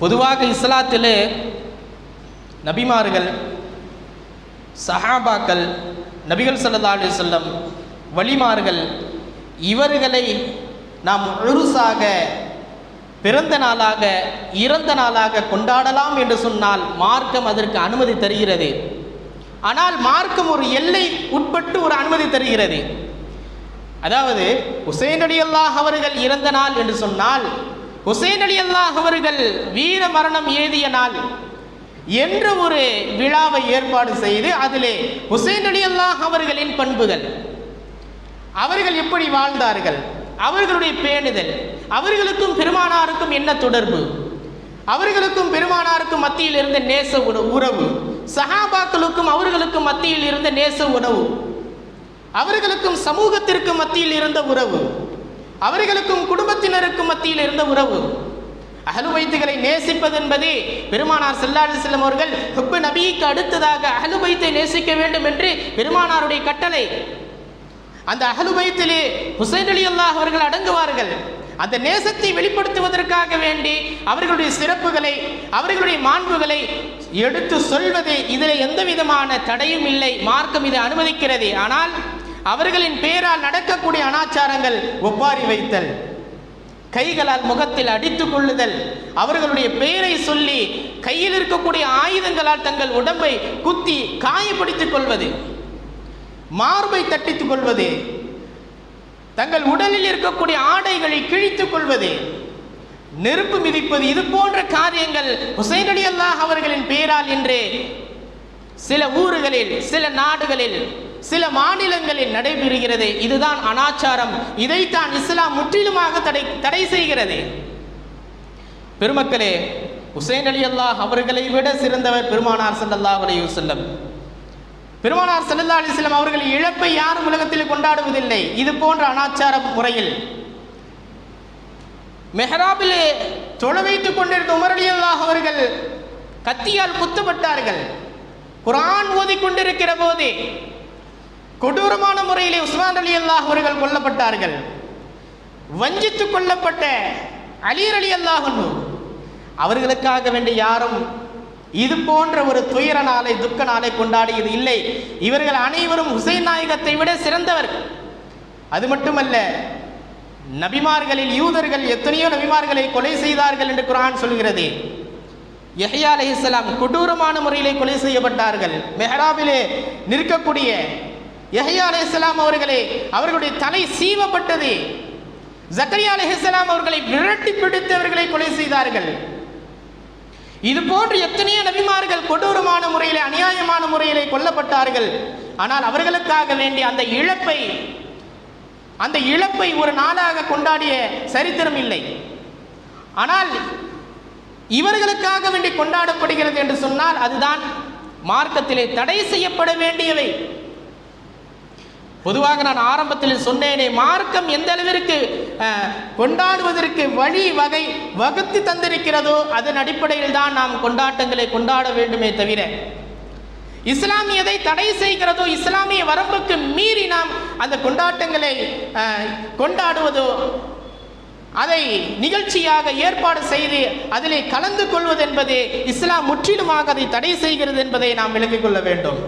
பொதுவாக இஸ்லாத்திலே நபிமார்கள், சஹாபாக்கள், நபிகள் ஸல்லல்லாஹு அலைஹி வஸல்லம், வலிமார்கள், இவர்களை நாம் உருசாக, பிறந்த நாளாக, இறந்த நாளாக கொண்டாடலாம் என்று சொன்னால் மார்க்கம் அதற்கு அனுமதி தருகிறது. ஆனால் மார்க்கம் ஒரு எல்லை உட்பட்டு ஒரு அனுமதி தருகிறது. அதாவது ஹுசைன் ரலியல்லாஹு அவர்கள் இறந்த நாள் என்று சொன்னால், ஹுசைன் ரலியல்லாஹு அவர்கள் வீர மரணம் ஏதிய நாள் என்ற ஒரு விழாவை ஏற்பாடு செய்து அதிலே ஹுசைன் ரலியல்லாஹு அவர்களின் பண்புகள், அவர்கள் எப்படி வாழ்ந்தார்கள், அவர்களுடைய பேணுதல், அவர்களுக்கும் பெருமானாருக்கும் என்ன தொடர்பு, அவர்களுக்கும் பெருமானாருக்கும் மத்தியில் இருந்த நேச உறவு, சஹாபாக்களுக்கும் அவர்களுக்கும் மத்தியில் இருந்த நேச உறவு, அவர்களுக்கும் சமூகத்திற்கு மத்தியில் இருந்த உறவு, அவர்களுக்கும் குடும்பத்தினருக்கும் மத்தியில் இருந்த உறவு. அஹ்லு பைத்துகளை நேசிப்பது என்பது பெருமானார் ஸல்லல்லாஹு அலைஹி வஸல்லம் அவர்கள் ஹுப்பு நபிக்கு அடுத்ததாக அஹ்லு பைத்தை நேசிக்க வேண்டும் என்று பெருமானாருடைய கட்டளை. அந்த அஹ்லு பைத்திலே ஹுசைன் ரலியல்லாஹு அவர்கள் அடங்குவார்கள். அந்த நேசத்தை வெளிப்படுத்துவதற்காக வேண்டி அவர்களுடைய சிறப்புகளை, அவர்களுடைய மாண்புகளை எடுத்து சொல்வது, இதில் எந்த விதமான தடையும் இல்லை. மார்க்கம் இதை அனுமதிக்கிறது. ஆனால் அவர்களின் பெயரால் நடக்கக்கூடிய அனாச்சாரங்கள், ஒப்பாரி வைத்தல், கைகளால் முகத்தில் அடித்துக் கொள்ளுதல், அவர்களுடைய பெயரை சொல்லி கையில் இருக்கக்கூடிய ஆயுதங்களால் தங்கள் உடம்பை குத்தி காயப்படுத்திக் கொள்வது, மார்பை தட்டித்துக் கொள்வது, தங்கள் உடலில் இருக்கக்கூடிய ஆடைகளை கிழித்துக் கொள்வது, நெருப்பு மிதிப்பது, இது போன்ற காரியங்கள் ஹுசைன் ரலியல்லாஹு அவர்களின் பெயரால் இன்று சில ஊர்களில், சில நாடுகளில், சில மாநிலங்களில் நடைபெறுகிறது. இதுதான் அனாச்சாரம். இதைத்தான் இஸ்லாம் முற்றிலுமாக தடை செய்கிறது. பெருமக்களே, ஹுசைன் ரலியல்லாஹு அவர்களை விட சிறந்தவர் பெருமானார் ஸல்லல்லாஹு அலைஹி வஸல்லம். பெருமானார் ஸல்லல்லாஹு அலைஹி வஸல்லம் அவர்கள் இழப்பை யாரும் உலகத்தில் கொண்டாடுவதில்லை. இது போன்ற அனாச்சார முறையில் மெஹராபிலே தொழ வைத்துக் கொண்டிருந்த உமர் ரலியல்லாஹு அவர்கள் கத்தியால் குத்தப்பட்டார்கள். குர்ஆன் ஓதிக் கொண்டிருக்கிற போதே கொடூரமான முறையிலே உஸ்மான் ரலியல்லாஹு அவர்கள் கொல்லப்பட்டார்கள். வஞ்சித்துக் கொல்லப்பட்ட அலி ரலியல்லாஹு அன்ஹு அவர்களுக்காக வேண்டி யாரும் இது போன்ற ஒரு துயர நாளை, துக்க நாளை கொண்டாடியது இல்லை. இவர்கள் அனைவரும் ஹுசைன் நாயகத்தை விட சிறந்தவர். அது மட்டுமல்ல, நபிமார்களில் யூதர்கள் எத்தனையோ நபிமார்களை கொலை செய்தார்கள் என்று குர்ஆன் சொல்கிறது. யஹ்யா அலைஹிஸ்ஸலாம் கொடூரமான முறையிலே கொலை செய்யப்பட்டார்கள். மெஹராபிலே நிற்கக்கூடிய யஹ்யா அலைஹிஸ்ஸலாம் அவர்களுடைய தலை சீவப்பட்டது. ஜக்கரியா அலைஹிஸ்ஸலாம் அவர்களை விரட்டி பிடித்து அவர்களை கொலை செய்தார்கள். இது போன்று எத்தனையோ நபிமார்கள் கொடூரமான முறையிலே, அநியாயமான முறையிலே கொல்லப்பட்டார்கள். ஆனால் அவர்களுக்காக வேண்டிய அந்த இழப்பை ஒரு நாளாக கொண்டாடிய சரித்திரம் இல்லை. ஆனால் இவர்களுக்காக வேண்டி கொண்டாடப்படுகிறது என்று சொன்னால் அதுதான் மார்க்கத்திலே தடை செய்யப்பட வேண்டியவை. பொதுவாக நான் ஆரம்பத்தில் சொன்னேனே, மார்க்கம் எந்த அளவிற்கு கொண்டாடுவதற்கு வழி வகை வகுத்து தந்திருக்கிறதோ அதன் அடிப்படையில் தான் நாம் கொண்டாட்டங்களை கொண்டாட வேண்டுமே தவிர, இஸ்லாமியதை தடை செய்கிறதோ, இஸ்லாமிய வரம்புக்கு மீறி நாம் அந்த கொண்டாட்டங்களை கொண்டாடுவதோ, அதை நிகழ்ச்சியாக ஏற்பாடு செய்து அதிலே கலந்து கொள்வது என்பது இஸ்லாம் முற்றிலுமாக அதை தடை செய்கிறது என்பதை நாம் விளங்கிக் கொள்ள வேண்டும்.